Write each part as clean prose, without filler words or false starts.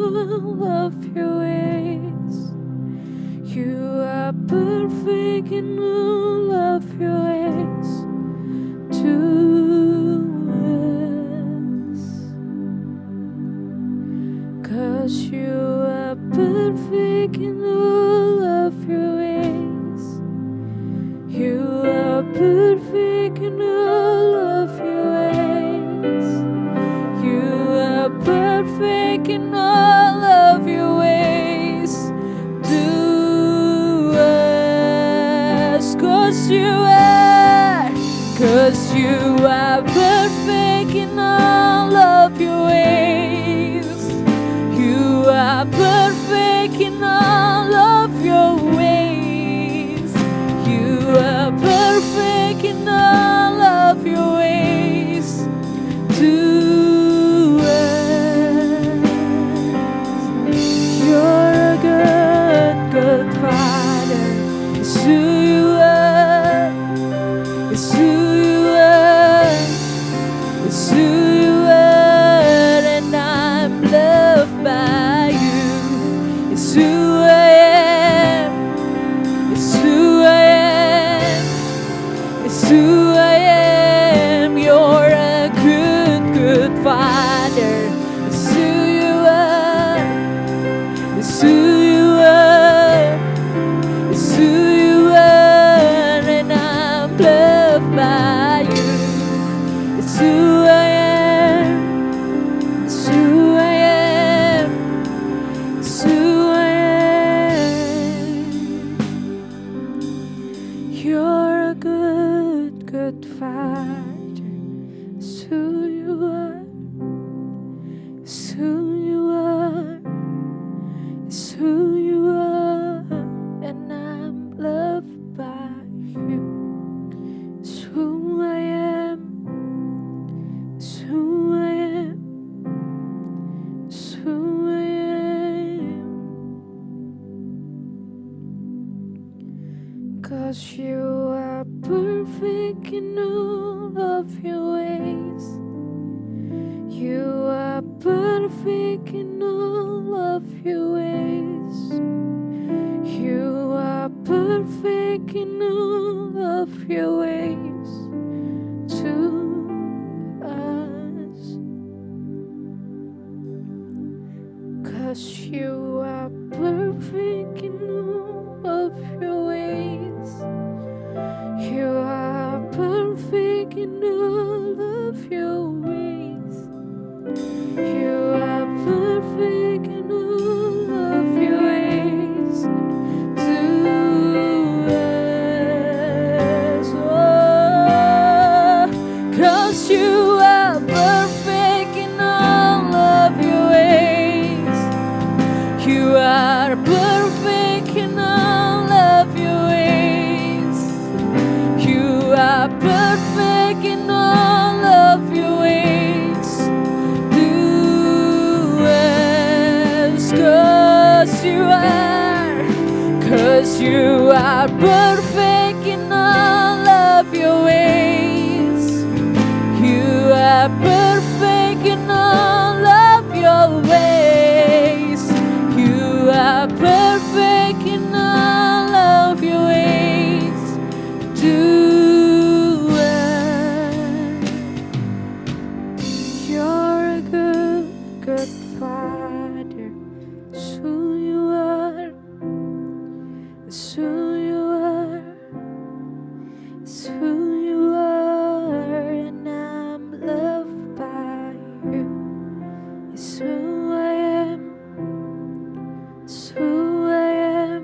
all of your ways. You are perfect in all of your ways to us. 'Cause you are perfect in all of your ways. You are perfect in all of your ways. You are perfect in all of your ways to us. 'Cause you are perfect in all of your ways. You are perfect in all of your ways. You are perfect in all of your ways to us. You're a good, good Father. It's who you are. It's who you are. It's who you are, and I'm loved by you. It's who I am. It's who I am. It's who I am. You're a good, good Father. It's who you are. It's who you are. It's who you are, and I'm loved by you. It's who I am. It's who I am. It's who I am. You're a good, good Father. It's who you are. It's who you are. It's who you are, and I'm loved by you. It's who I am. It's who I am. It's who I am. 'Cause you are perfect in all of your ways. You are perfect in all of your ways. You are perfect in all of your ways to us. 'Cause you are perfect in all of your ways. You are perfect in all of your ways. You are perfect in all of your ways to us. Oh, 'cause you are perfect in all of your ways. You are perfect in all of your ways. You are perfect in all of your ways to us. 'Cause you are. 'Cause you are perfect in all of your ways. You are perfect in all of your ways. You are perfect in all of your ways to us. You're a good, good Father. It's who you are. It's who you are. It's who you are, and I'm loved by you. It's who I am. It's who I am.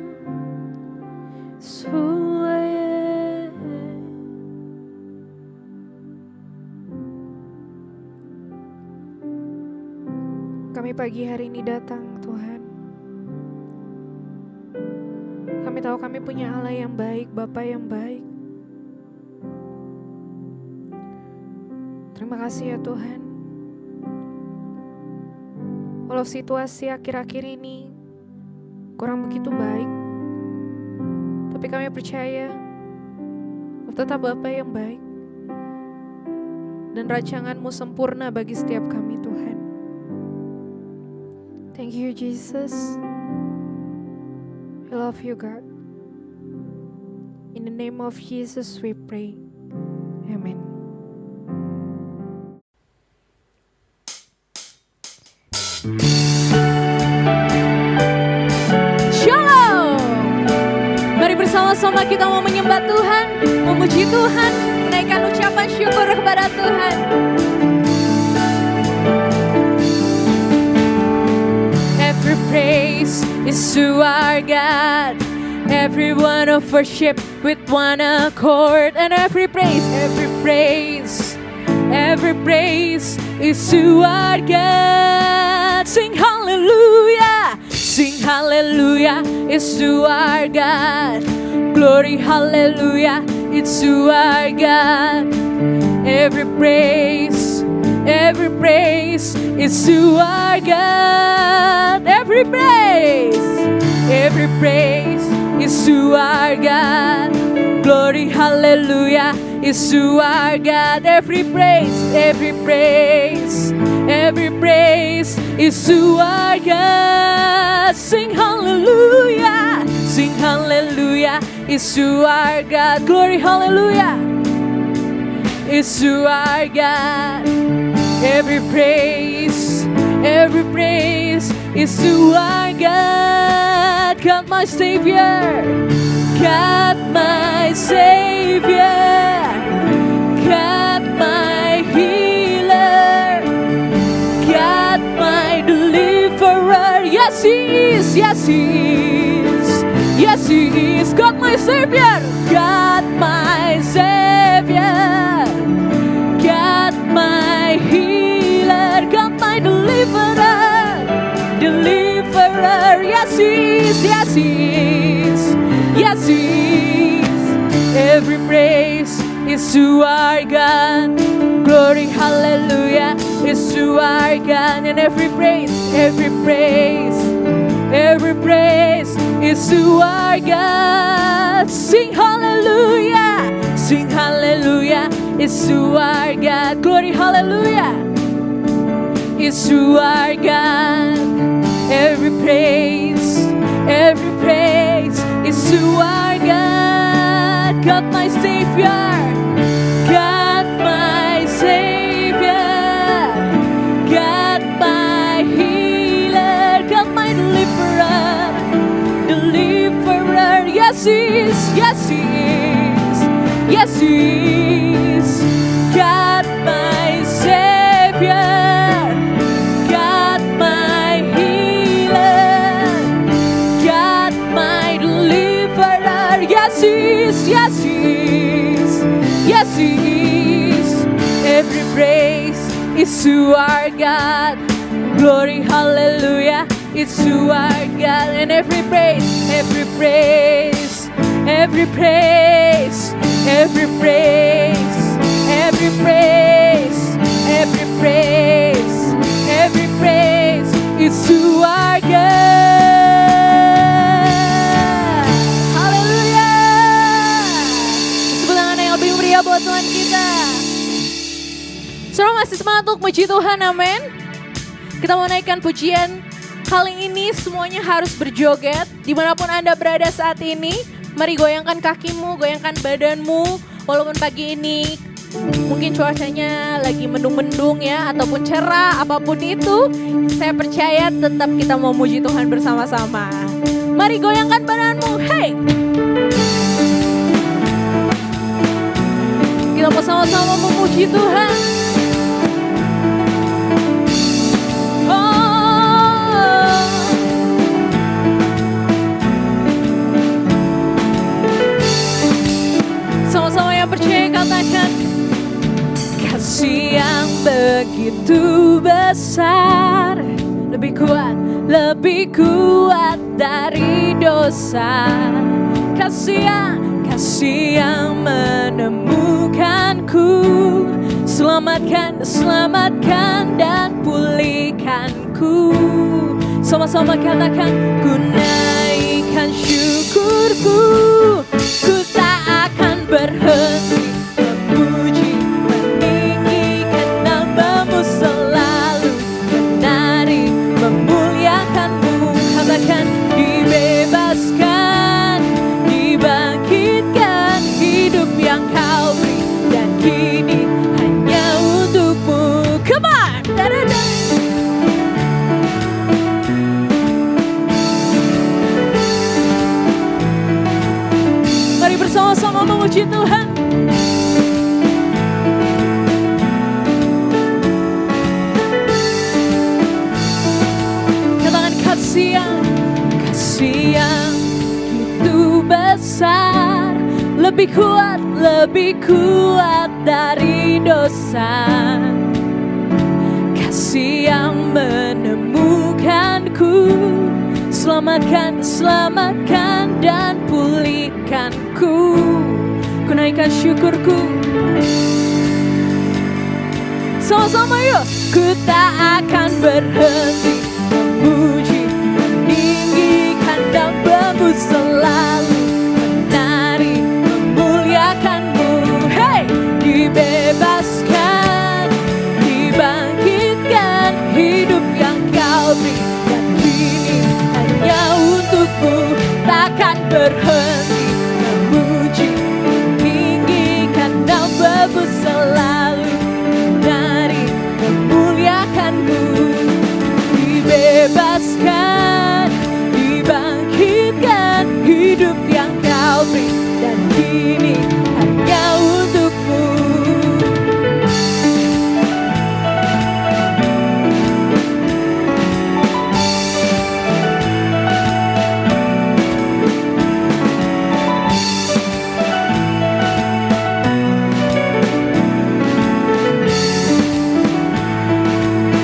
It's who I am. Kami pagi hari ini datang, Tuhan. Kami tahu kami punya Allah yang baik, Bapa yang baik. Terima kasih ya Tuhan. Walau situasi akhir-akhir ini kurang begitu baik, tapi kami percaya Kau tetap Bapa yang baik. Dan rancangan-Mu sempurna bagi setiap kami, Tuhan. Thank you, Jesus. I love you, God. In the name of Jesus we pray. Amen. Shalom. Mari bersama-sama kita mau menyembah Tuhan, memuji Tuhan, menaikkan ucapan syukur kepada Tuhan. Every praise is to our God. Everyone of worship with one accord. And every praise is to our God. Sing hallelujah is to our God. Glory hallelujah, it's to our God. Every praise is to our God. Every praise is to our God. Glory hallelujah is to our God. Every praise is to our God. Sing hallelujah is to our God. Glory hallelujah is to our God. Every praise is to our God. God my Savior, God my Savior, God my healer, God my deliverer. Yes He is, yes He is, yes He is. God my Savior, God my Savior, God my healer, God my deliverer, deliverer. Yes He is, yes He is, yes He is. Every praise is to our God. Glory hallelujah is to our God. And every praise is to our God. Sing hallelujah is to our God. Glory hallelujah is to our God. Every praise is to our God. God my Savior, God my Savior, God my healer, God my deliverer, deliverer. Yes He is, yes He is, yes He is. God my Savior, God my healer, God my deliverer. Yes He is, yes He is, yes He is. Every praise is to our God. Glory hallelujah, it's to our God. And every praise is to our God. Haleluya. Tepuk tangan yang lebih meriah buat Tuhan kita. Saudara masih semangat untuk puji Tuhan, amin. Kita mau naikkan pujian. Kali ini semuanya harus berjoget. Dimanapun Anda berada saat ini, mari goyangkan kakimu, goyangkan badanmu. Walaupun pagi ini mungkin cuacanya lagi mendung-mendung ya, ataupun cerah, apapun itu, saya percaya tetap kita mau muji Tuhan bersama-sama. Mari goyangkan badanmu, hey! Kita mau sama-sama memuji Tuhan. Sama-sama yang percaya katakan, kasih yang begitu besar, lebih kuat dari dosa. Kasih yang menemukanku, selamatkan dan pulihkanku. Sama-sama katakan, ku naikkan syukurku, ku tak akan berhenti memuji, meninggikan namamu selalu, menari, memuliakan puji Tuhan. Katakan kasih yang itu besar, lebih kuat dari dosa. Kasih yang menemukanku, selamatkan dan pulihkanku. Ku naikkan syukurku. Sama-sama yuk. Ku tak akan berhenti memuji, meninggikan namamu, selalu menari, memuliakanmu. Hey, dibebaskan, dibangkitkan, hidup yang kau beri, dan kini hanya untukmu. Takkan berhenti memuji, meninggikan namamu, selalu menari, memuliakanmu. Dibebaskan, dibangkitkan, hidup yang kau beri, dan kini hanya untukmu.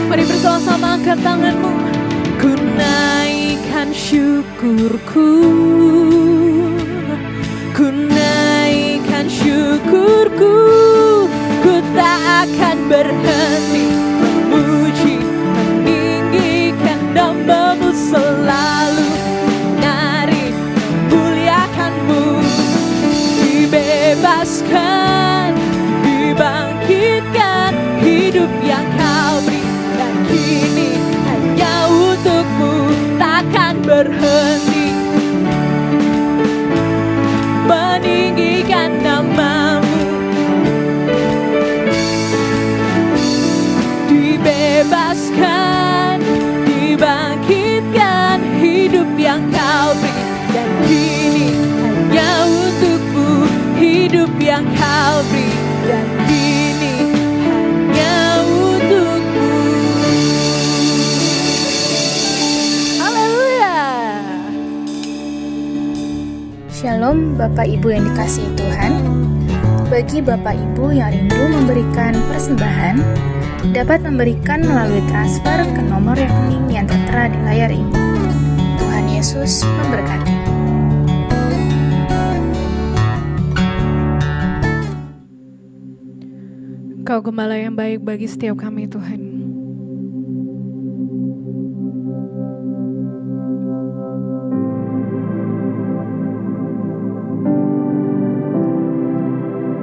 Mari bersama-sama angkat tanganmu. Ku naikkan syukurku, ku naikkan syukurku. Ku tak akan berhenti memuji, meninggikan namamu, selalu menari, memuliakanmu. Dibebaskan, dibangkitkan, hidup yang kau beri, dan kini hanya untukmu. Takkan berhenti meninggikan namamu. Dibebaskan, dibangkitkan, hidup yang kau beri, dan kini hanya untukmu. Hidup yang kau beri, dan kini hanya untukmu. Haleluya. Shalom Bapak Ibu yang dikasihi Tuhan. Bagi Bapak Ibu yang rindu memberikan persembahan, dapat memberikan melalui transfer ke nomor rekening yang tertera di layar ini. Tuhan Yesus memberkati. Kau gembala yang baik bagi setiap kami, Tuhan.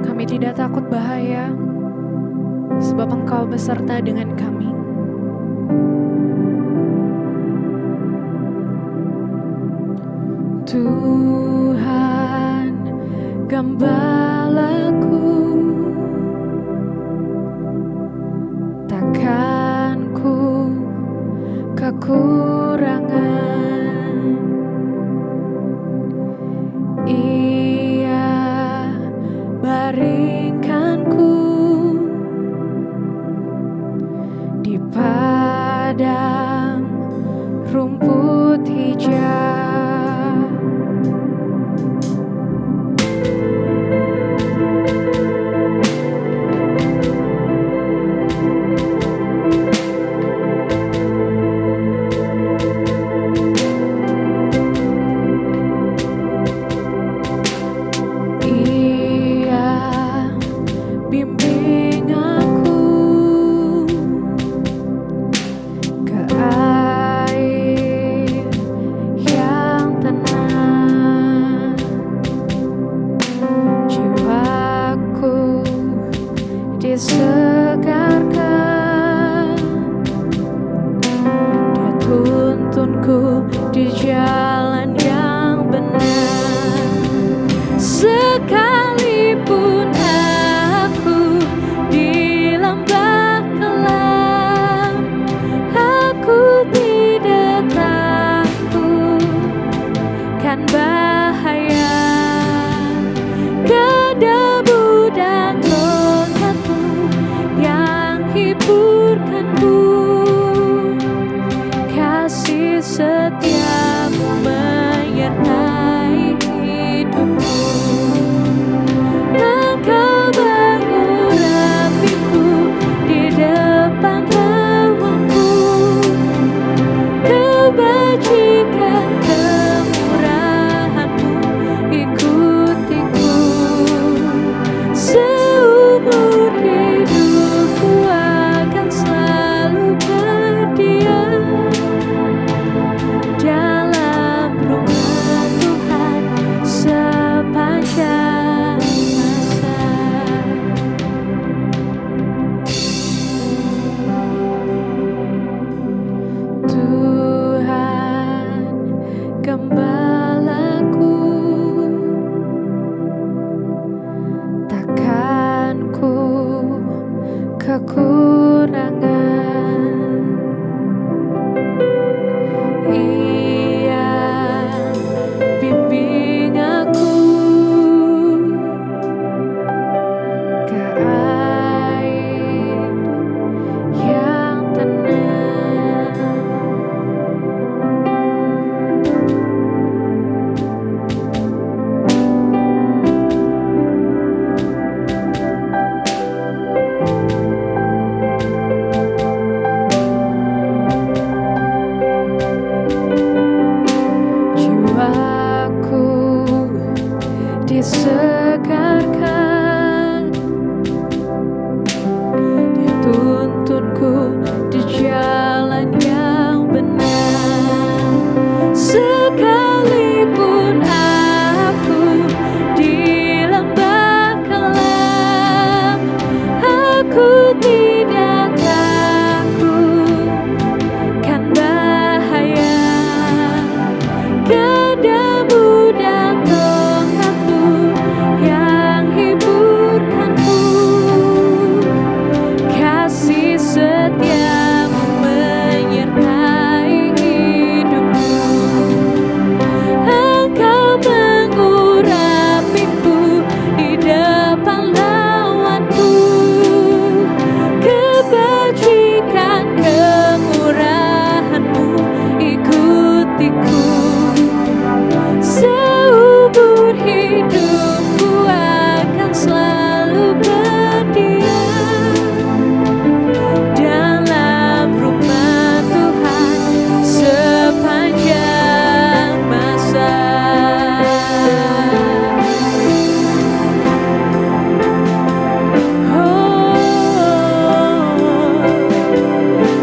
Kami tidak takut bahaya, sebab Engkau beserta dengan kami. Tuhan, gembalaku, takkan ku kekurangan. Ia baringkanku di padang rumput hijau. Disegarkan, Dia tuntunku di jalan yang benar. Sekalipun aku di lembah kelam, aku tidak takut kan bahaya. jiwaku disegarkan. Dia tuntunku di jalan yang benar. Sekalipun aku di lembah kelam, aku tidak takut kan bahaya. Gadamu dan tongkatmu yang hiburkanku, kasih setiamu menyertai hidupku. Engkau mengurapiku di depan lawanku, kebajikan kemurahan-Mu ikutiku. Seumur hidupku akan selalu berdiam dalam rumah Tuhan sepanjang masa.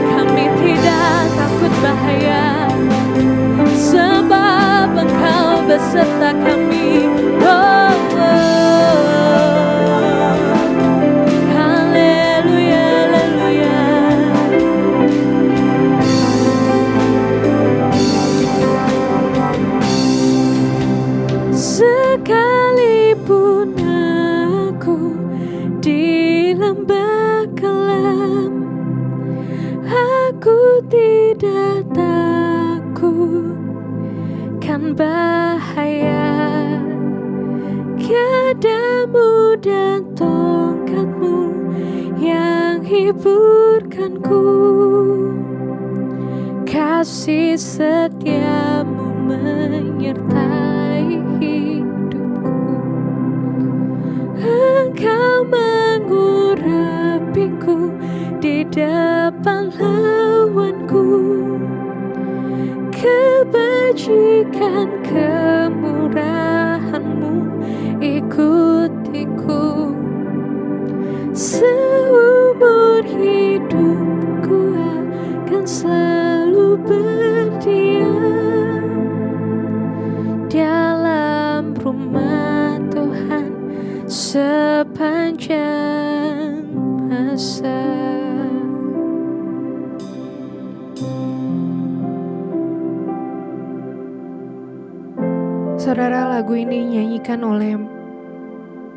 Kami tidak takut bahaya, sebab Engkau beserta kami. Haleluya, haleluya. Sekalipun aku di lembah kelam, aku tidak takut kan bahaya. Gadamu dan tongkatmu yang hiburkanku, kasih setiamu menyertai hidupku. Engkau mengurapiku di depan lawanku, kebajikan kemurahan-Mu ikutiku. Seumur hidupku akan selalu berdiam dalam rumah Tuhan sepanjang masa. Saudara, lagu ini dinyanyikan oleh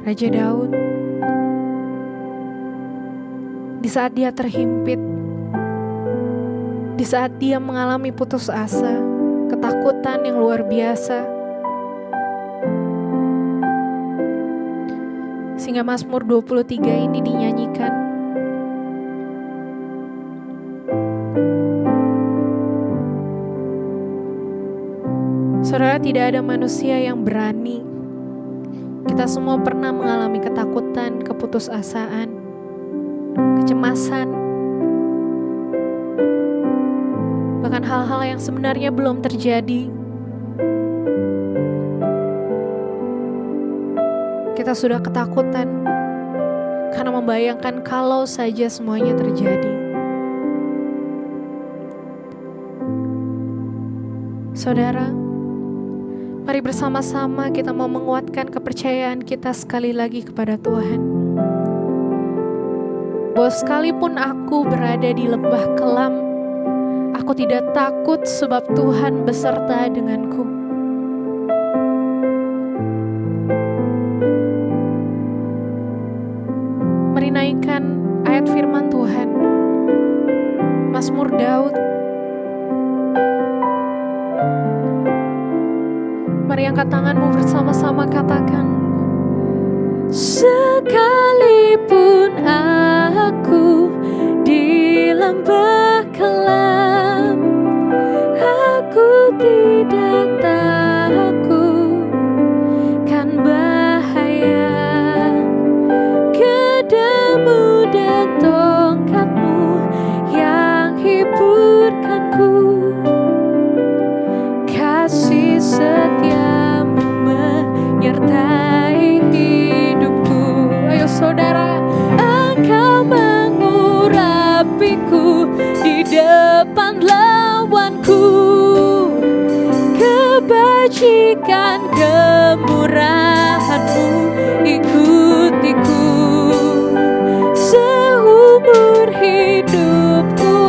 Raja Daud di saat dia terhimpit, di saat dia mengalami putus asa, ketakutan yang luar biasa. Sehingga Mazmur 23 ini dinyanyikan. Saudara, tidak ada manusia yang berani. Kita semua pernah mengalami ketakutan, keputusasaan, kecemasan, bahkan hal-hal yang sebenarnya belum terjadi. Kita sudah ketakutan karena membayangkan kalau saja semuanya terjadi. Saudara, mari bersama-sama kita mau menguatkan kepercayaan kita sekali lagi kepada Tuhan. Bahwa sekalipun aku berada di lembah kelam, aku tidak takut sebab Tuhan beserta denganku. Mari naikkan ayat firman Tuhan, Mazmur Daud. Mari angkat tanganmu bersama-sama, katakan, sekalipun aku di lembah kelam, aku tidak takut kan bahaya. Gadamu dan tongkatmu yang hiburkanku, kasih setiamu menyertai hidupku. Ayo saudara, Engkau mengurapiku di depan lawanku. Kebajikan kemurahan-Mu ikutiku. Seumur hidupku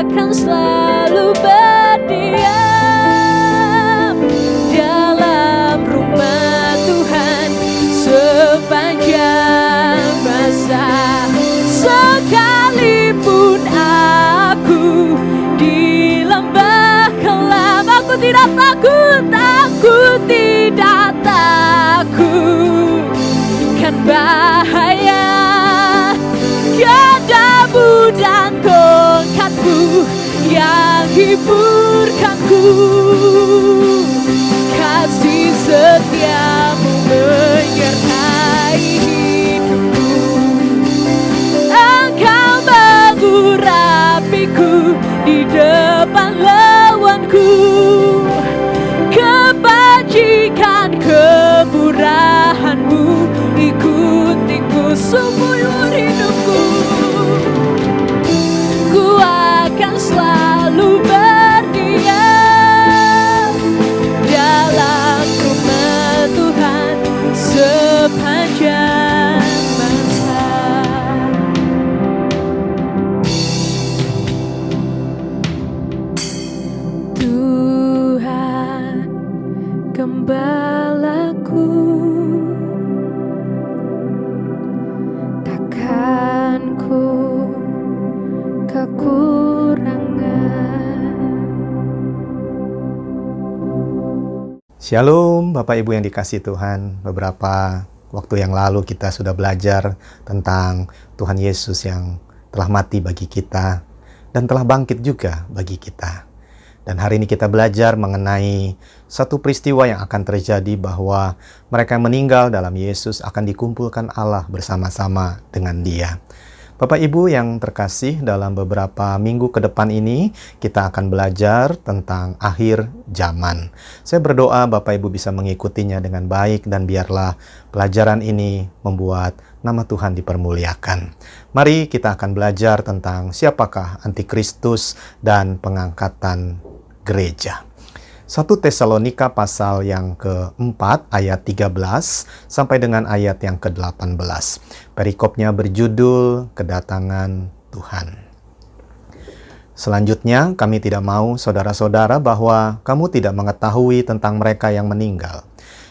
akan selalu berdiam dalam rumah Tuhan sepanjang masa. Sekalipun aku di lembah kelam, aku tidak takut, aku tidak takut kan bahaya. Gadamu dan tongkatmu yang hiburkanku. Kasih setiamu menyertai hidupku. Engkau mengurapiku di depan lawanku. Kebajikan kemurahan-Mu ikutiku seumur hidupku. Ku akan selalu berdiam dalam rumah Tuhan sepanjang masa. Tuhan gembalaku, takkan ku kekurangan. Shalom Bapak Ibu yang dikasihi Tuhan. Beberapa waktu yang lalu kita sudah belajar tentang Tuhan Yesus yang telah mati bagi kita dan telah bangkit juga bagi kita. Dan hari ini kita belajar mengenai satu peristiwa yang akan terjadi, bahwa mereka yang meninggal dalam Yesus akan dikumpulkan Allah bersama-sama dengan Dia. Bapak Ibu yang terkasih, dalam beberapa minggu ke depan ini kita akan belajar tentang akhir zaman. Saya berdoa Bapak Ibu bisa mengikutinya dengan baik, dan biarlah pelajaran ini membuat nama Tuhan dipermuliakan. Mari kita akan belajar tentang siapakah Antikristus dan pengangkatan gereja. 1 Tesalonika pasal yang ke-4 ayat 13 sampai dengan ayat yang ke-18. Perikopnya berjudul Kedatangan Tuhan. Selanjutnya, kami tidak mau saudara-saudara bahwa kamu tidak mengetahui tentang mereka yang meninggal,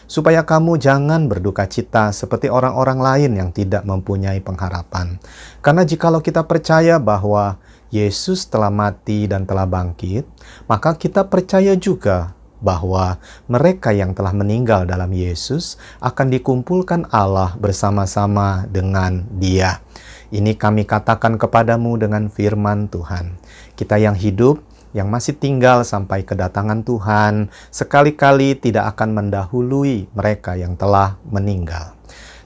supaya kamu jangan berduka cita seperti orang-orang lain yang tidak mempunyai pengharapan. Karena jikalau kita percaya bahwa Yesus telah mati dan telah bangkit, maka kita percaya juga bahwa mereka yang telah meninggal dalam Yesus akan dikumpulkan Allah bersama-sama dengan Dia. Ini kami katakan kepadamu dengan firman Tuhan. Kita yang hidup, yang masih tinggal sampai kedatangan Tuhan, sekali-kali tidak akan mendahului mereka yang telah meninggal.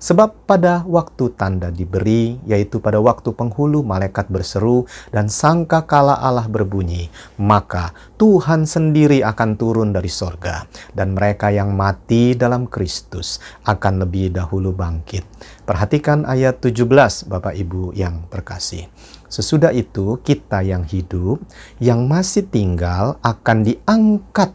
Sebab pada waktu tanda diberi, yaitu pada waktu penghulu malaikat berseru dan sangkakala Allah berbunyi, maka Tuhan sendiri akan turun dari sorga, dan mereka yang mati dalam Kristus akan lebih dahulu bangkit. Perhatikan ayat 17 Bapak Ibu yang terkasih. Sesudah itu kita yang hidup, yang masih tinggal akan diangkat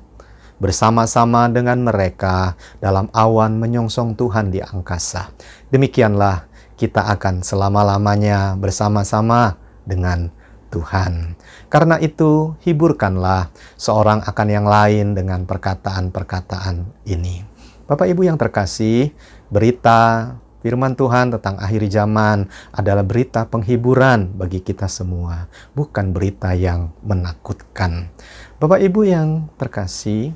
bersama-sama dengan mereka dalam awan menyongsong Tuhan di angkasa. Demikianlah kita akan selama-lamanya bersama-sama dengan Tuhan. Karena itu, hiburkanlah seorang akan yang lain dengan perkataan-perkataan ini. Bapak Ibu yang terkasih, berita firman Tuhan tentang akhir zaman adalah berita penghiburan bagi kita semua, bukan berita yang menakutkan. Bapak Ibu yang terkasih,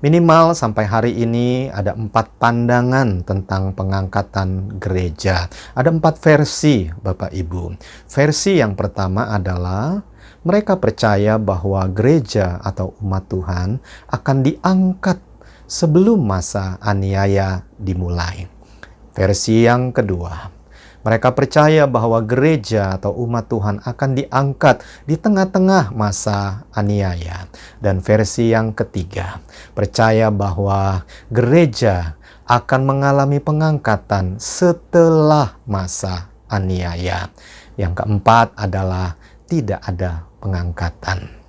minimal sampai hari ini ada 4 pandangan tentang pengangkatan gereja. Ada 4 versi Bapak Ibu. Versi yang pertama adalah mereka percaya bahwa gereja atau umat Tuhan akan diangkat sebelum masa aniaya dimulai. Versi yang kedua, Mereka percaya bahwa gereja atau umat Tuhan akan diangkat di tengah-tengah masa aniaya. Dan versi yang ketiga, percaya bahwa gereja akan mengalami pengangkatan setelah masa aniaya. Yang keempat adalah tidak ada pengangkatan.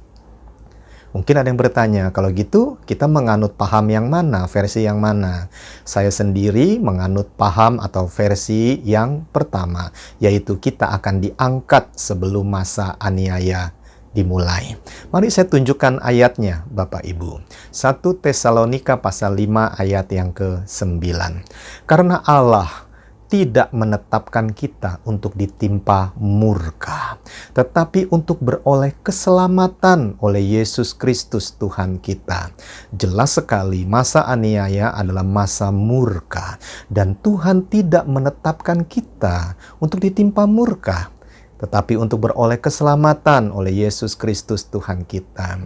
Mungkin ada yang bertanya, kalau gitu kita menganut paham yang mana, versi yang mana? Saya sendiri menganut paham atau versi yang pertama, yaitu kita akan diangkat sebelum masa aniaya dimulai. Mari saya tunjukkan ayatnya, Bapak Ibu. 1 Tesalonika pasal 5 ayat yang ke-9. Karena Allah tidak menetapkan kita untuk ditimpa murka, tetapi untuk beroleh keselamatan oleh Yesus Kristus Tuhan kita. Jelas sekali masa aniaya adalah masa murka, dan Tuhan tidak menetapkan kita untuk ditimpa murka, tetapi untuk beroleh keselamatan oleh Yesus Kristus Tuhan kita.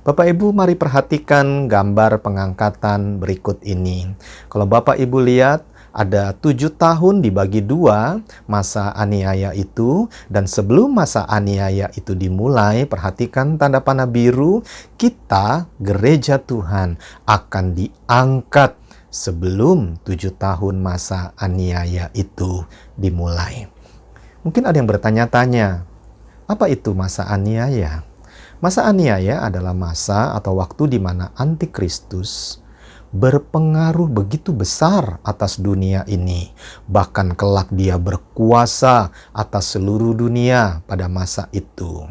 Bapak Ibu, mari perhatikan gambar pengangkatan berikut ini. Kalau Bapak Ibu lihat, ada 7 tahun dibagi 2 masa aniaya itu, dan sebelum masa aniaya itu dimulai, perhatikan tanda panah biru, kita, gereja Tuhan, akan diangkat sebelum 7 tahun masa aniaya itu dimulai. Mungkin ada yang bertanya-tanya, apa itu masa aniaya? Masa aniaya adalah masa atau waktu di mana antikristus berpengaruh begitu besar atas dunia ini. Bahkan kelak dia berkuasa atas seluruh dunia pada masa itu.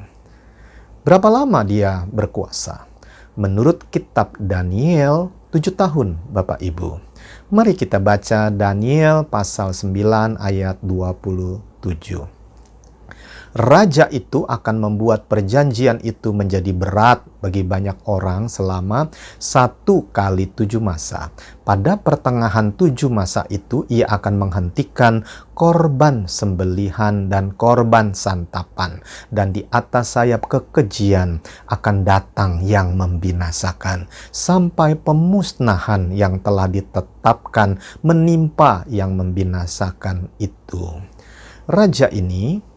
Berapa lama dia berkuasa? Menurut kitab Daniel, 7 tahun, Bapak Ibu. Mari kita baca Daniel pasal 9 ayat 27. Raja itu akan membuat perjanjian itu menjadi berat bagi banyak orang selama 1 kali 7 masa. Pada pertengahan 7 masa itu, ia akan menghentikan korban sembelihan dan korban santapan. Dan di atas sayap kekejian akan datang yang membinasakan, sampai pemusnahan yang telah ditetapkan menimpa yang membinasakan itu. Raja ini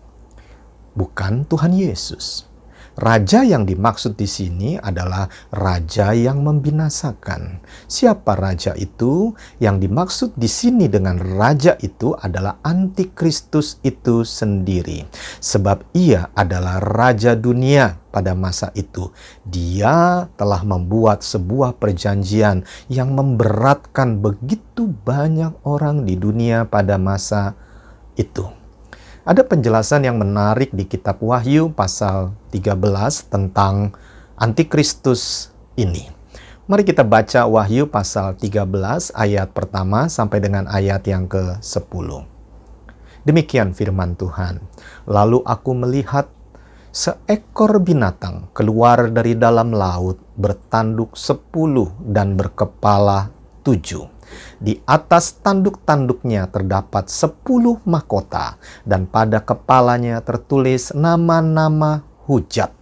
bukan Tuhan Yesus. Raja yang dimaksud di sini adalah raja yang membinasakan. Siapa raja itu? Yang dimaksud di sini dengan raja itu adalah antikristus itu sendiri. Sebab ia adalah raja dunia pada masa itu. Dia telah membuat sebuah perjanjian yang memberatkan begitu banyak orang di dunia pada masa itu. Ada penjelasan yang menarik di kitab Wahyu pasal 13 tentang antikristus ini. Mari kita baca Wahyu pasal 13 ayat pertama sampai dengan ayat yang ke-10. Demikian firman Tuhan. Lalu aku melihat seekor binatang keluar dari dalam laut, bertanduk 10 dan berkepala 7. Di atas tanduk-tanduknya terdapat 10 mahkota, dan pada kepalanya tertulis nama-nama hujat.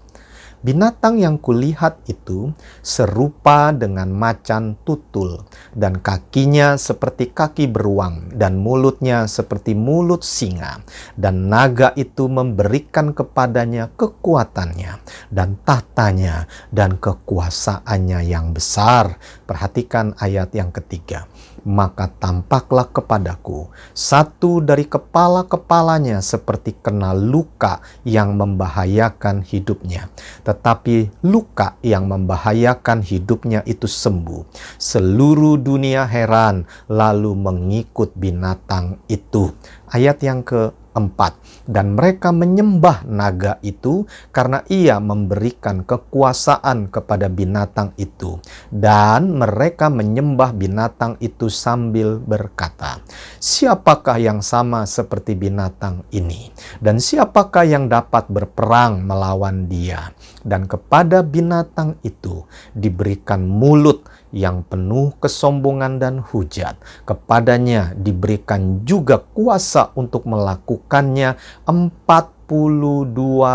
Binatang yang kulihat itu serupa dengan macan tutul, dan kakinya seperti kaki beruang, dan mulutnya seperti mulut singa. Dan naga itu memberikan kepadanya kekuatannya, dan tahtanya, dan kekuasaannya yang besar. Perhatikan ayat yang ketiga. Maka tampaklah kepadaku satu dari kepala-kepalanya seperti kena luka yang membahayakan hidupnya. Tetapi luka yang membahayakan hidupnya itu sembuh. Seluruh dunia heran lalu mengikut binatang itu. Ayat yang keempat. Dan mereka menyembah naga itu karena ia memberikan kekuasaan kepada binatang itu. Dan mereka menyembah binatang itu sambil berkata, siapakah yang sama seperti binatang ini? Dan siapakah yang dapat berperang melawan dia? Dan kepada binatang itu diberikan mulut yang penuh kesombongan dan hujat. Kepadanya diberikan juga kuasa untuk melakukannya 42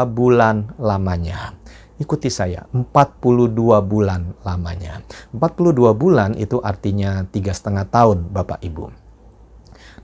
bulan lamanya. Ikuti saya, 42 bulan lamanya. 42 bulan itu artinya 3,5 tahun, Bapak Ibu.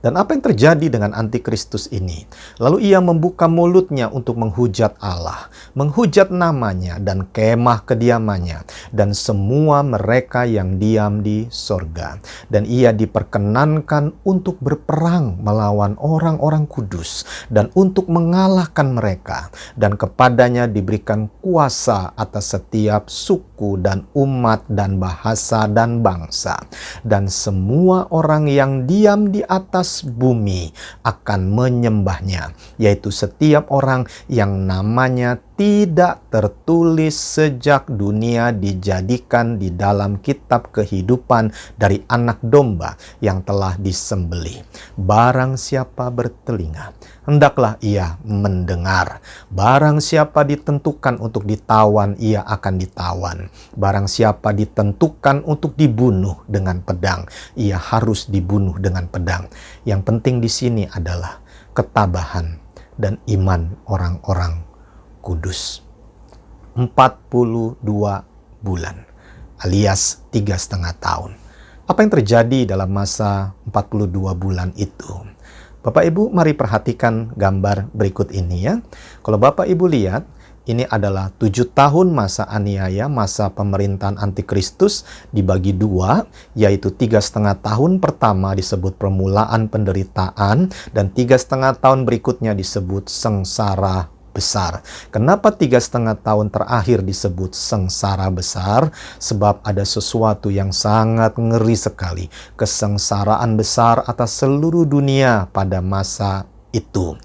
Dan apa yang terjadi dengan antikristus ini? Lalu ia membuka mulutnya untuk menghujat Allah, menghujat namanya dan kemah kediamannya, dan semua mereka yang diam di sorga. Dan ia diperkenankan untuk berperang melawan orang-orang kudus, dan untuk mengalahkan mereka. Dan kepadanya diberikan kuasa atas setiap suku dan umat dan bahasa dan bangsa. Dan semua orang yang diam di atas bumi akan menyembahnya, yaitu setiap orang yang namanya tidak tertulis sejak dunia dijadikan di dalam kitab kehidupan dari anak domba yang telah disembelih. Barang siapa bertelinga, hendaklah ia mendengar. Barang siapa ditentukan untuk ditawan, ia akan ditawan. Barang siapa ditentukan untuk dibunuh dengan pedang, ia harus dibunuh dengan pedang. Yang penting di sini adalah ketabahan dan iman orang-orang kudus. 42 bulan alias 3,5 tahun. Apa yang terjadi dalam masa 42 bulan itu? Bapak Ibu, mari perhatikan gambar berikut ini ya. Kalau Bapak Ibu lihat, ini adalah 7 tahun masa aniaya, masa pemerintahan antikristus dibagi 2, yaitu 3,5 tahun pertama disebut permulaan penderitaan, dan 3,5 tahun berikutnya disebut sengsara besar. Kenapa 3,5 tahun terakhir disebut sengsara besar? Sebab ada sesuatu yang sangat ngeri sekali. Kesengsaraan besar atas seluruh dunia pada masa itu.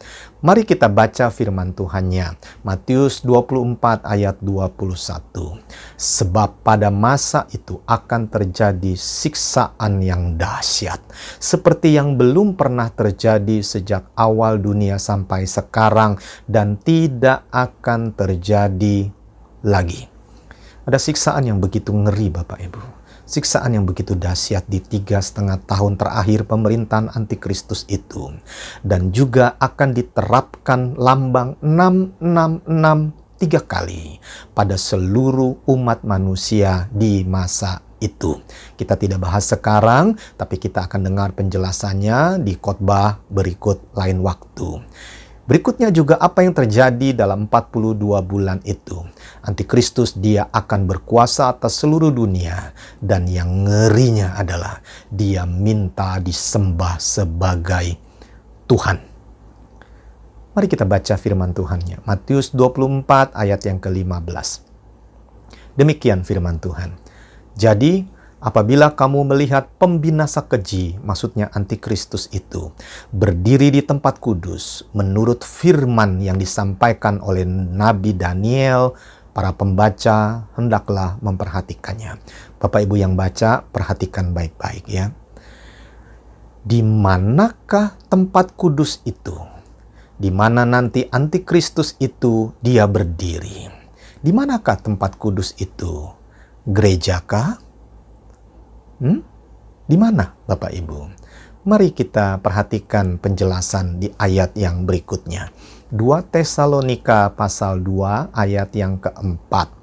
Mari kita baca firman Tuhannya. Matius 24 ayat 21. Sebab pada masa itu akan terjadi siksaan yang dahsyat, seperti yang belum pernah terjadi sejak awal dunia sampai sekarang, dan tidak akan terjadi lagi. Ada siksaan yang begitu ngeri, Bapak Ibu. Siksaan yang begitu dahsyat di 3,5 tahun terakhir pemerintahan antikristus itu. Dan juga akan diterapkan lambang 666 3 kali pada seluruh umat manusia di masa itu. Kita tidak bahas sekarang, tapi kita akan dengar penjelasannya di khotbah berikut lain waktu. Berikutnya juga apa yang terjadi dalam 42 bulan itu. Antikristus dia akan berkuasa atas seluruh dunia. Dan yang ngerinya adalah dia minta disembah sebagai Tuhan. Mari kita baca firman Tuhannya. Matius 24 ayat yang ke-15. Demikian firman Tuhan. Jadi, apabila kamu melihat pembinasa keji, maksudnya antikristus itu, berdiri di tempat kudus, menurut firman yang disampaikan oleh Nabi Daniel, para pembaca hendaklah memperhatikannya. Bapak Ibu yang baca, perhatikan baik-baik ya. Di manakah tempat kudus itu? Di mana nanti antikristus itu dia berdiri? Di manakah tempat kudus itu? Gerejakah? Di mana, Bapak Ibu? Mari kita perhatikan penjelasan di ayat yang berikutnya. 2 Tesalonika pasal 2 ayat yang keempat.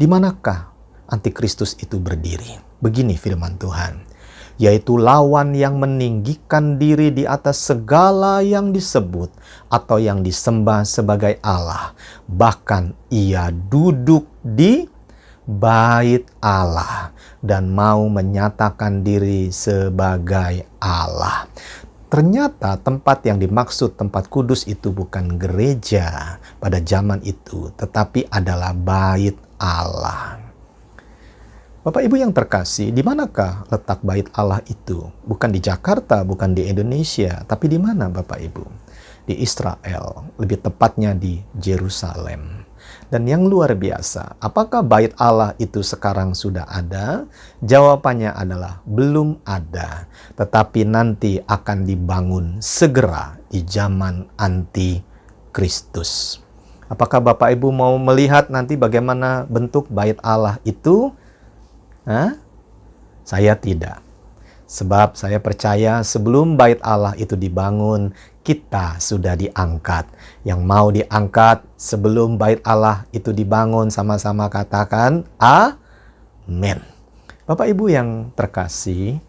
Di manakah antikristus itu berdiri? Begini firman Tuhan. Yaitu lawan yang meninggikan diri di atas segala yang disebut atau yang disembah sebagai Allah. Bahkan ia duduk di bait Allah dan mau menyatakan diri sebagai Allah. Ternyata tempat yang dimaksud tempat kudus itu bukan gereja pada zaman itu, tetapi adalah bait Allah. Bapak Ibu yang terkasih, di manakah letak bait Allah itu? Bukan di Jakarta, bukan di Indonesia, tapi di mana Bapak Ibu? Di Israel, lebih tepatnya di Yerusalem. Dan yang luar biasa, apakah bait Allah itu sekarang sudah ada? Jawabannya adalah belum ada, tetapi nanti akan dibangun segera di zaman antikristus. Apakah Bapak Ibu mau melihat nanti bagaimana bentuk bait Allah itu? Saya tidak. Sebab saya percaya sebelum bait Allah itu dibangun, kita sudah diangkat. Yang mau diangkat sebelum bait Allah itu dibangun, sama-sama katakan amin. Bapak Ibu yang terkasih,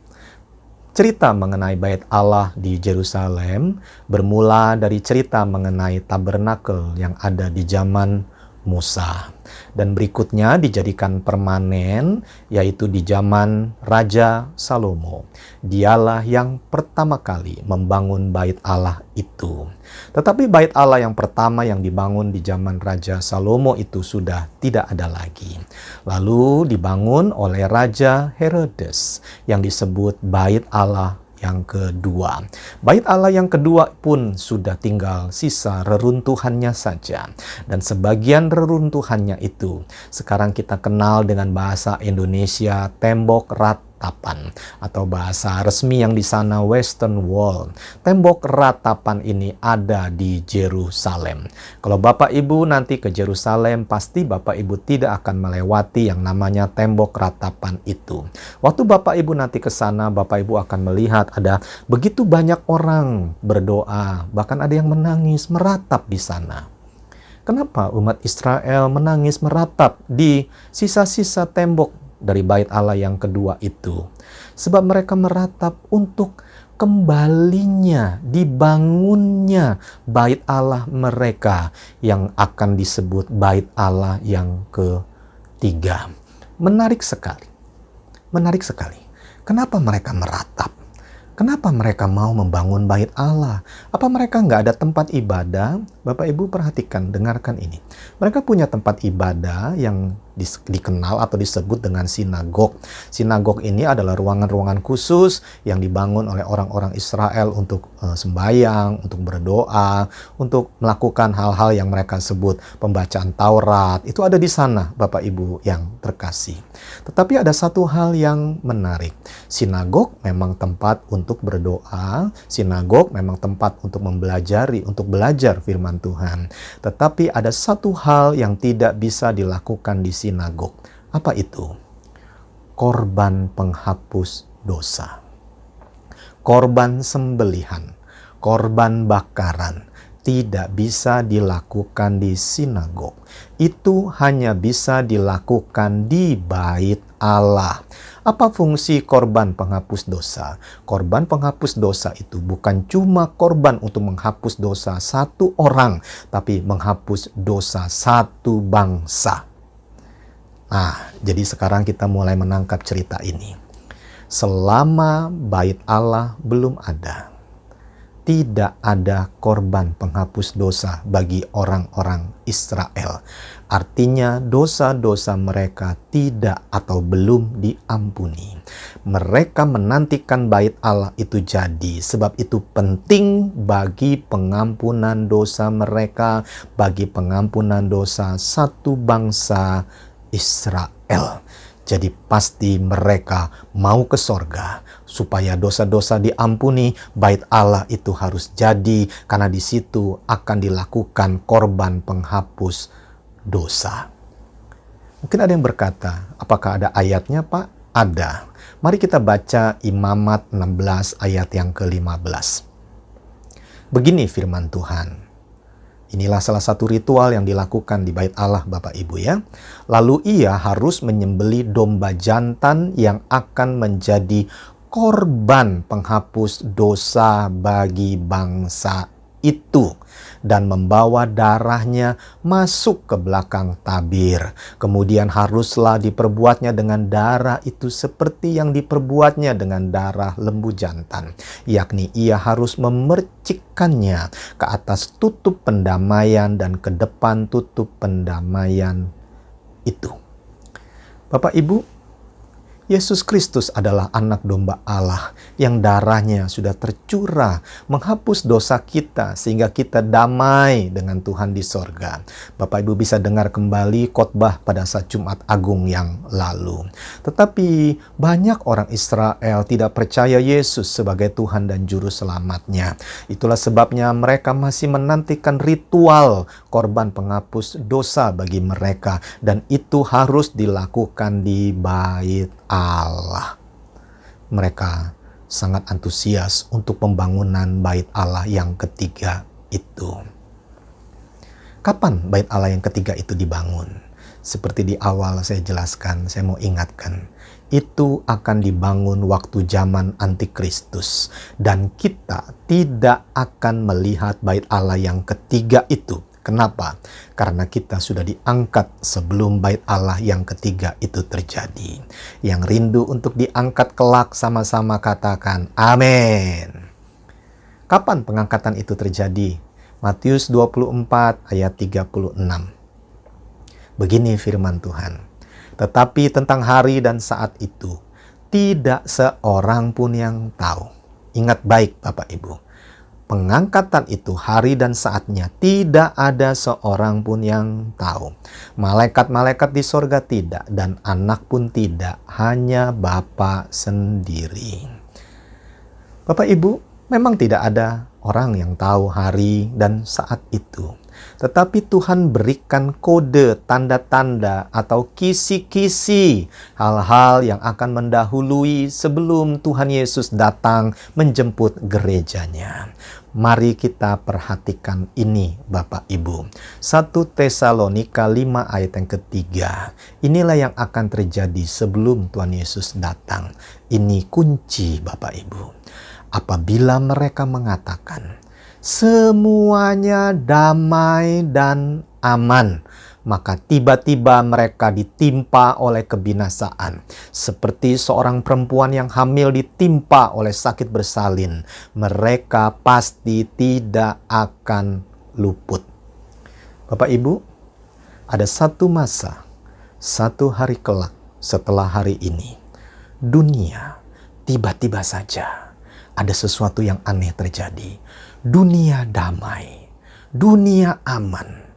Cerita mengenai bait Allah di Yerusalem bermula dari cerita mengenai tabernakel yang ada di zaman Musa. Dan berikutnya dijadikan permanen, yaitu di zaman Raja Salomo. Dialah yang pertama kali membangun bait Allah itu. Tetapi bait Allah yang pertama yang dibangun di zaman Raja Salomo itu sudah tidak ada lagi. Lalu dibangun oleh Raja Herodes yang disebut bait Allah yang kedua. Bait Allah yang kedua pun sudah tinggal sisa reruntuhannya saja. Dan sebagian reruntuhannya itu sekarang kita kenal dengan bahasa Indonesia tembok ratapan, atau bahasa resmi yang di sana Western Wall. Tembok ratapan ini ada di Yerusalem. Kalau Bapak Ibu nanti ke Yerusalem, pasti Bapak Ibu tidak akan melewati yang namanya tembok ratapan itu. Waktu Bapak Ibu nanti ke sana, Bapak Ibu akan melihat ada begitu banyak orang berdoa, bahkan ada yang menangis meratap di sana. Kenapa umat Israel menangis meratap di sisa-sisa tembok dari bait Allah yang kedua itu? Sebab mereka meratap untuk kembalinya, dibangunnya bait Allah mereka yang akan disebut bait Allah yang ketiga. Menarik sekali. Menarik sekali. Kenapa mereka meratap? Kenapa mereka mau membangun bait Allah? Apa mereka nggak ada tempat ibadah? Bapak Ibu perhatikan, dengarkan ini. Mereka punya tempat ibadah yang dikenal atau disebut dengan sinagog. Sinagog ini adalah ruangan-ruangan khusus yang dibangun oleh orang-orang Israel untuk sembahyang, untuk berdoa, untuk melakukan hal-hal yang mereka sebut pembacaan Taurat. Itu ada di sana, Bapak Ibu yang terkasih. Tetapi ada satu hal yang menarik. Sinagog memang tempat untuk berdoa, sinagog memang tempat untuk mempelajari, untuk belajar firman Tuhan. Tetapi ada satu hal yang tidak bisa dilakukan di sinagog. Apa itu? Korban penghapus dosa. Korban sembelihan, korban bakaran tidak bisa dilakukan di sinagog. Itu hanya bisa dilakukan di bait Allah. Apa fungsi korban penghapus dosa? Korban penghapus dosa itu bukan cuma korban untuk menghapus dosa satu orang, tapi menghapus dosa satu bangsa. Nah, jadi sekarang kita mulai menangkap cerita ini. Selama bait Allah belum ada, tidak ada korban penghapus dosa bagi orang-orang Israel. Artinya dosa-dosa mereka tidak atau belum diampuni. Mereka menantikan bait Allah itu jadi, sebab itu penting bagi pengampunan dosa mereka, bagi pengampunan dosa satu bangsa Israel. Jadi pasti mereka mau ke sorga. Supaya dosa-dosa diampuni, bait Allah itu harus jadi, karena di situ akan dilakukan korban penghapus dosa. Mungkin ada yang berkata, apakah ada ayatnya, Pak? Ada. Mari kita baca Imamat 16 ayat yang ke-15. Begini firman Tuhan. Inilah salah satu ritual yang dilakukan di bait Allah, Bapak Ibu ya. Lalu ia harus menyembelih domba jantan yang akan menjadi korban penghapus dosa bagi bangsa itu, dan membawa darahnya masuk ke belakang tabir. Kemudian haruslah diperbuatnya dengan darah itu seperti yang diperbuatnya dengan darah lembu jantan, yakni ia harus memercikkannya ke atas tutup pendamaian dan ke depan tutup pendamaian itu. Bapak Ibu, Yesus Kristus adalah anak domba Allah yang darahnya sudah tercurah menghapus dosa kita sehingga kita damai dengan Tuhan di sorga. Bapak Ibu bisa dengar kembali khotbah pada saat Jumat Agung yang lalu. Tetapi banyak orang Israel tidak percaya Yesus sebagai Tuhan dan Juru Selamatnya. Itulah sebabnya mereka masih menantikan ritual korban penghapus dosa bagi mereka, dan itu harus dilakukan di bait Allah. Mereka sangat antusias untuk pembangunan bait Allah yang ketiga itu. Kapan bait Allah yang ketiga itu dibangun? Seperti di awal saya jelaskan, saya mau ingatkan. itu akan dibangun waktu zaman antikristus. Dan kita tidak akan melihat bait Allah yang ketiga itu. Kenapa? Karena kita sudah diangkat sebelum bait Allah yang ketiga itu terjadi. Yang rindu untuk diangkat kelak sama-sama katakan amin. Kapan pengangkatan itu terjadi? Matius 24 ayat 36. Begini firman Tuhan. Tetapi tentang hari dan saat itu, tidak seorang pun yang tahu. Ingat baik Bapak Ibu. Pengangkatan itu hari dan saatnya tidak ada seorang pun yang tahu. Malaikat-malaikat di sorga tidak dan anak pun tidak, hanya Bapa sendiri. Bapak Ibu, memang tidak ada orang yang tahu hari dan saat itu. Tetapi Tuhan berikan kode, tanda-tanda atau kisi-kisi hal-hal yang akan mendahului sebelum Tuhan Yesus datang menjemput gerejanya. Mari kita perhatikan ini Bapak Ibu. 1 Tesalonika 5 ayat yang ketiga. Inilah yang akan terjadi sebelum Tuhan Yesus datang. Ini kunci Bapak Ibu. Apabila mereka mengatakan, semuanya damai dan aman, maka tiba-tiba mereka ditimpa oleh kebinasaan. Seperti seorang perempuan yang hamil ditimpa oleh sakit bersalin, mereka pasti tidak akan luput. Bapak Ibu, ada satu masa, satu hari kelak setelah hari ini, dunia tiba-tiba saja ada sesuatu yang aneh terjadi. Dunia damai, dunia aman.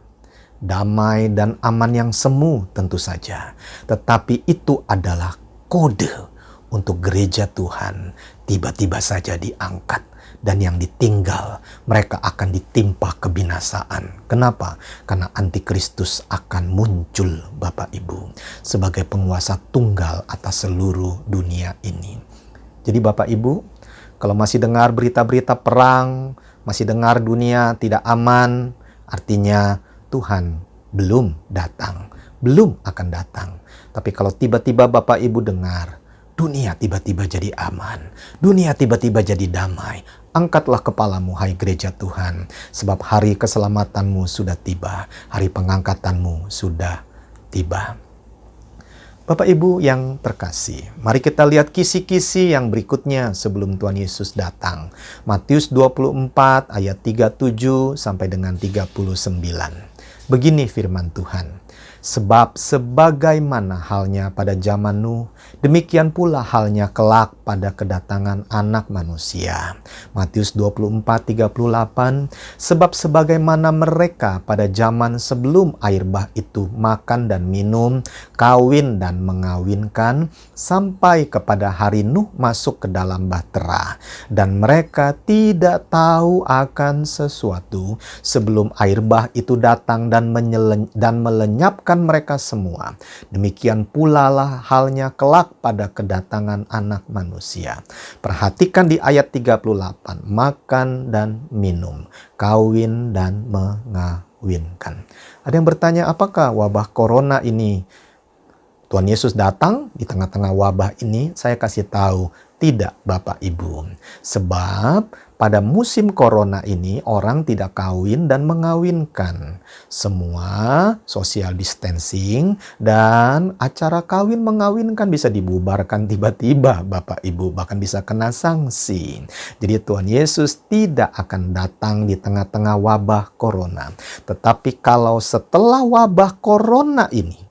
Damai dan aman yang semu tentu saja. Tetapi itu adalah kode untuk gereja Tuhan tiba-tiba saja diangkat. Dan yang ditinggal, mereka akan ditimpa kebinasaan. Kenapa? Karena antikristus akan muncul Bapak Ibu sebagai penguasa tunggal atas seluruh dunia ini. Jadi Bapak Ibu, kalau masih dengar berita-berita perang, masih dengar dunia tidak aman, artinya Tuhan belum datang, belum akan datang. Tapi kalau tiba-tiba Bapak Ibu dengar, dunia tiba-tiba jadi aman, dunia tiba-tiba jadi damai, angkatlah kepalamu hai gereja Tuhan, sebab hari keselamatanmu sudah tiba, hari pengangkatanmu sudah tiba. Bapak Ibu yang terkasih, mari kita lihat kisi-kisi yang berikutnya sebelum Tuhan Yesus datang. Matius 24 ayat 37 sampai dengan 39. Begini firman Tuhan. Sebab sebagaimana halnya pada zaman Nuh, demikian pula halnya kelak pada kedatangan Anak Manusia. Matius 24:38. Sebab sebagaimana mereka pada zaman sebelum air bah itu makan dan minum, kawin dan mengawinkan, sampai kepada hari Nuh masuk ke dalam bahtera, dan mereka tidak tahu akan sesuatu sebelum air bah itu datang dan melenyapkan mereka semua. Demikian pula lah halnya kelak pada kedatangan Anak Manusia. Perhatikan di ayat 38, makan dan minum, kawin dan mengawinkan. Ada yang bertanya, apakah wabah corona ini Tuhan Yesus datang di tengah-tengah wabah ini? Saya kasih tahu, tidak Bapak Ibu. Sebab pada musim corona ini orang tidak kawin dan mengawinkan. Semua social distancing dan acara kawin mengawinkan bisa dibubarkan tiba-tiba Bapak Ibu. Bahkan bisa kena sanksi. Jadi Tuhan Yesus tidak akan datang di tengah-tengah wabah corona. Tetapi kalau setelah wabah corona ini,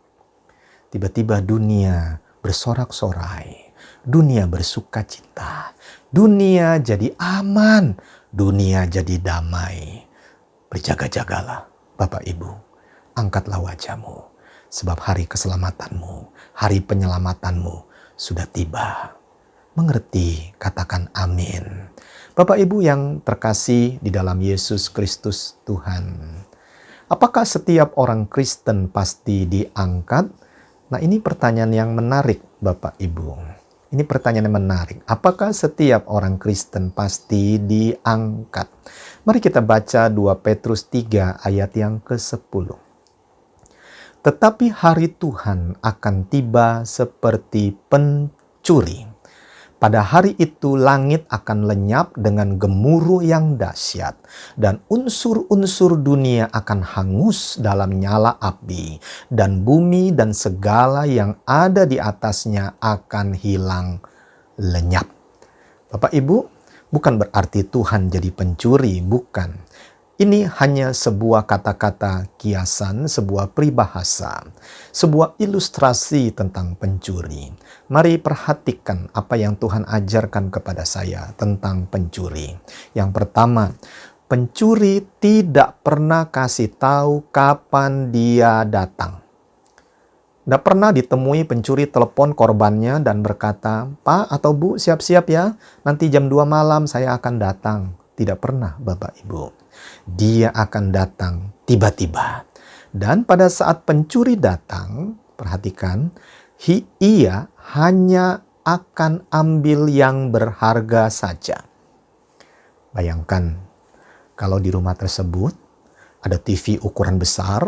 tiba-tiba dunia bersorak-sorai. Dunia bersuka cita, dunia jadi aman, dunia jadi damai. Berjaga-jagalah Bapak Ibu, angkatlah wajahmu, sebab hari keselamatanmu, hari penyelamatanmu sudah tiba. Mengerti? Katakan amin. Bapak Ibu yang terkasih di dalam Yesus Kristus Tuhan. Apakah setiap orang Kristen pasti diangkat? Nah, ini pertanyaan yang menarik Bapak Ibu. Ini pertanyaan yang menarik. Apakah setiap orang Kristen pasti diangkat? Mari kita baca 2 Petrus 3 ayat yang ke-10. Tetapi hari Tuhan akan tiba seperti pencuri. Pada hari itu langit akan lenyap dengan gemuruh yang dahsyat, dan unsur-unsur dunia akan hangus dalam nyala api, dan bumi dan segala yang ada di atasnya akan hilang lenyap. Bapak Ibu, bukan berarti Tuhan jadi pencuri, bukan. Ini hanya sebuah kata-kata kiasan, sebuah peribahasa, sebuah ilustrasi tentang pencuri. Mari perhatikan apa yang Tuhan ajarkan kepada saya tentang pencuri. Yang pertama, pencuri tidak pernah kasih tahu kapan dia datang. Tidak pernah ditemui pencuri telepon korbannya dan berkata, "Pak atau Bu, siap-siap ya, nanti jam 2 malam saya akan datang." Tidak pernah, Bapak Ibu. Dia akan datang tiba-tiba. Dan pada saat pencuri datang, perhatikan, ia hanya akan ambil yang berharga saja. Bayangkan, kalau di rumah tersebut ada TV ukuran besar,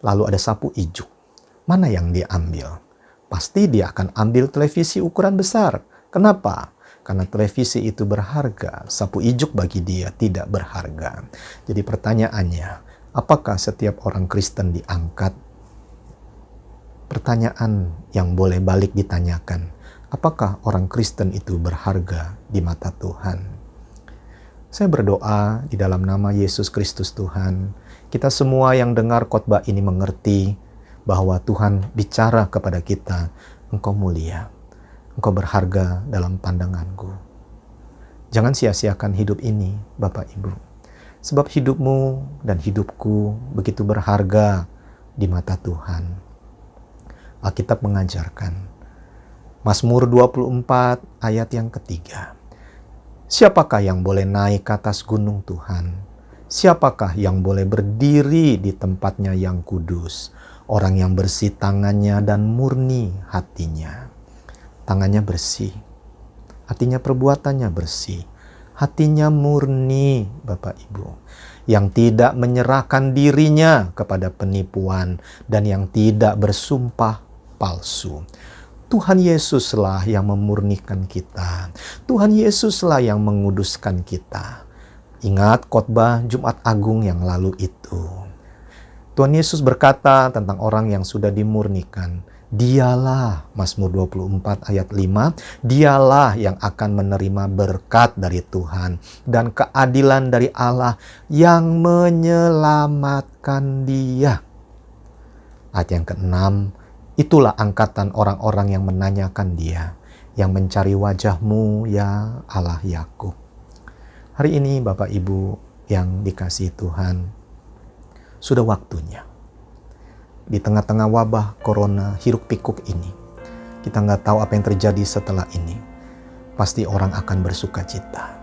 lalu ada sapu ijuk. Mana yang dia ambil? Pasti dia akan ambil televisi ukuran besar. Kenapa? Karena televisi itu berharga, sapu ijuk bagi dia tidak berharga. Jadi pertanyaannya, apakah setiap orang Kristen diangkat? Pertanyaan yang boleh balik ditanyakan, apakah orang Kristen itu berharga di mata Tuhan? Saya berdoa di dalam nama Yesus Kristus Tuhan, kita semua yang dengar khotbah ini mengerti bahwa Tuhan bicara kepada kita, Engkau mulia. Engkau berharga dalam pandanganku. Jangan sia-siakan hidup ini, Bapak Ibu. Sebab hidupmu dan hidupku begitu berharga di mata Tuhan. Alkitab mengajarkan. Mazmur 24 ayat yang ketiga. Siapakah yang boleh naik ke atas gunung Tuhan? Siapakah yang boleh berdiri di tempatnya yang kudus? Orang yang bersih tangannya dan murni hatinya. Tangannya bersih, artinya perbuatannya bersih, hatinya murni, Bapak Ibu, yang tidak menyerahkan dirinya kepada penipuan dan yang tidak bersumpah palsu. Tuhan Yesuslah yang memurnikan kita, Tuhan Yesuslah yang menguduskan kita. Ingat khotbah Jumat Agung yang lalu itu. Tuhan Yesus berkata tentang orang yang sudah dimurnikan. Dialah, Mazmur 24 ayat 5, dialah yang akan menerima berkat dari Tuhan dan keadilan dari Allah yang menyelamatkan dia. Ayat yang ke-6, itulah angkatan orang-orang yang menanyakan dia, yang mencari wajah-Mu ya Allah Yakub. Hari ini Bapak Ibu yang dikasihi Tuhan, sudah waktunya. Di tengah-tengah wabah corona hiruk pikuk ini, kita nggak tahu apa yang terjadi setelah ini. Pasti orang akan bersuka cita.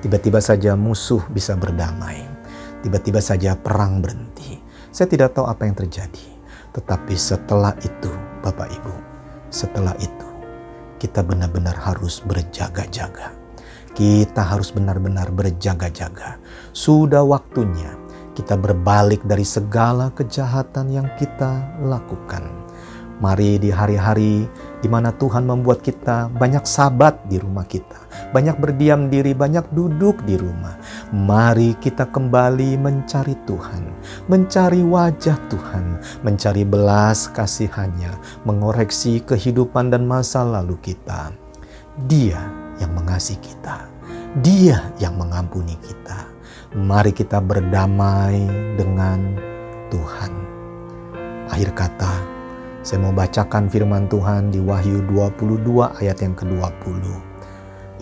Tiba-tiba saja musuh bisa berdamai. Tiba-tiba saja perang berhenti. Saya tidak tahu apa yang terjadi. Tetapi setelah itu, Bapak Ibu, setelah itu, kita benar-benar harus berjaga-jaga. Kita harus benar-benar berjaga-jaga. Sudah waktunya kita berbalik dari segala kejahatan yang kita lakukan. Mari di hari-hari di mana Tuhan membuat kita banyak sabat di rumah kita, banyak berdiam diri, banyak duduk di rumah. Mari kita kembali mencari Tuhan, mencari wajah Tuhan, mencari belas kasihannya, mengoreksi kehidupan dan masa lalu kita. Dia yang mengasihi kita, Dia yang mengampuni kita. Mari kita berdamai dengan Tuhan. Akhir kata, saya mau bacakan firman Tuhan di Wahyu 22 ayat yang ke-20.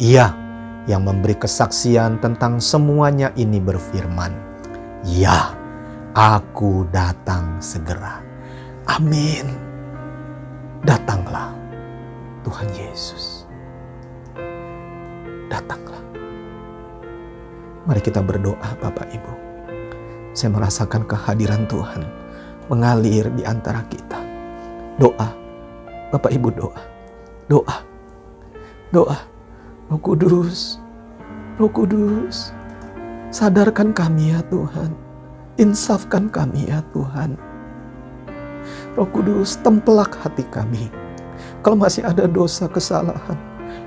Ia yang memberi kesaksian tentang semuanya ini berfirman, "Ya, aku datang segera." Amin. Datanglah Tuhan Yesus. Datanglah. Mari kita berdoa Bapak Ibu. Saya merasakan kehadiran Tuhan mengalir di antara kita. Doa, Bapak Ibu doa. Doa, doa. Roh Kudus, Roh Kudus, sadarkan kami ya Tuhan. Insafkan kami ya Tuhan. Roh Kudus, tempelak hati kami. Kalau masih ada dosa, kesalahan,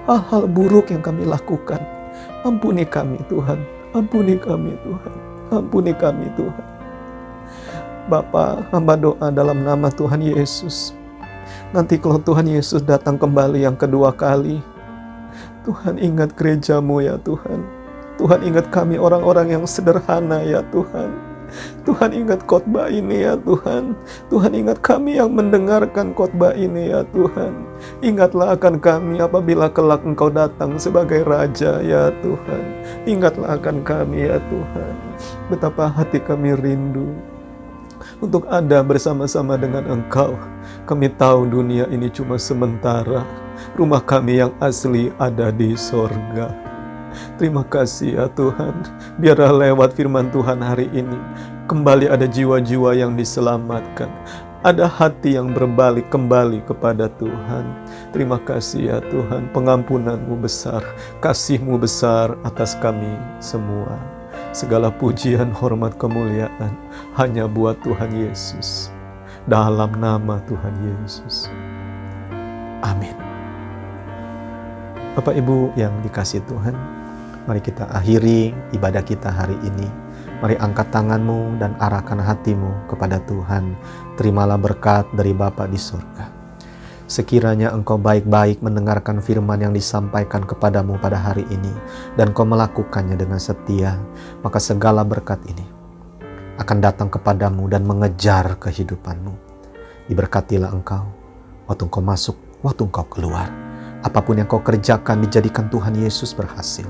hal-hal buruk yang kami lakukan, ampuni kami Tuhan. Ampuni kami Tuhan. Ampuni kami Tuhan. Bapa, hamba doa dalam nama Tuhan Yesus. Nanti kalau Tuhan Yesus datang kembali yang kedua kali, Tuhan ingat gerejamu ya Tuhan. Tuhan ingat kami orang-orang yang sederhana ya Tuhan. Tuhan ingat khotbah ini ya Tuhan. Tuhan ingat kami yang mendengarkan khotbah ini ya Tuhan. Ingatlah akan kami apabila kelak Engkau datang sebagai Raja ya Tuhan. Ingatlah akan kami ya Tuhan. Betapa hati kami rindu untuk ada bersama-sama dengan Engkau. Kami tahu dunia ini cuma sementara. Rumah kami yang asli ada di sorga. Terima kasih ya Tuhan. Biarlah lewat firman Tuhan hari ini kembali ada jiwa-jiwa yang diselamatkan. Ada hati yang berbalik kembali kepada Tuhan. Terima kasih ya Tuhan. Pengampunan-Mu besar, kasih-Mu besar atas kami semua. Segala pujian, hormat, kemuliaan hanya buat Tuhan Yesus. Dalam nama Tuhan Yesus. Amin. Bapak Ibu yang dikasihi Tuhan, mari kita akhiri ibadah kita hari ini. Mari angkat tanganmu dan arahkan hatimu kepada Tuhan. Terimalah berkat dari Bapa di surga. Sekiranya engkau baik-baik mendengarkan firman yang disampaikan kepadamu pada hari ini, dan kau melakukannya dengan setia, maka segala berkat ini akan datang kepadamu dan mengejar kehidupanmu. Diberkatilah engkau waktu engkau masuk, waktu engkau keluar. Apapun yang kau kerjakan dijadikan Tuhan Yesus berhasil.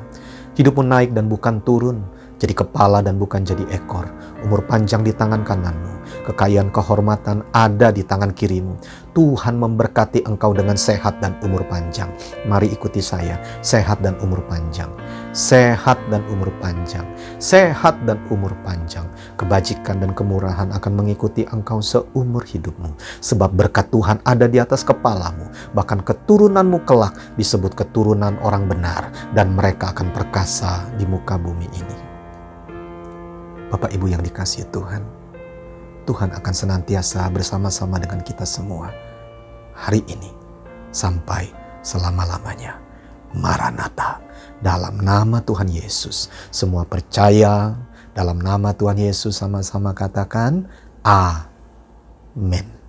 Hidupmu naik dan bukan turun, jadi kepala dan bukan jadi ekor. Umur panjang di tangan kananmu, kekayaan kehormatan ada di tangan kirimu. Tuhan memberkati engkau dengan sehat dan umur panjang. Mari ikuti saya, sehat dan umur panjang. Sehat dan umur panjang. Sehat dan umur panjang. Kebajikan dan kemurahan akan mengikuti engkau seumur hidupmu. Sebab berkat Tuhan ada di atas kepalamu. Bahkan keturunanmu kelak disebut keturunan orang benar. Dan mereka akan perkasa di muka bumi ini. Bapak Ibu yang dikasihi Tuhan, Tuhan akan senantiasa bersama-sama dengan kita semua hari ini sampai selama-lamanya. Maranatha, dalam nama Tuhan Yesus. Semua percaya dalam nama Tuhan Yesus sama-sama katakan amin.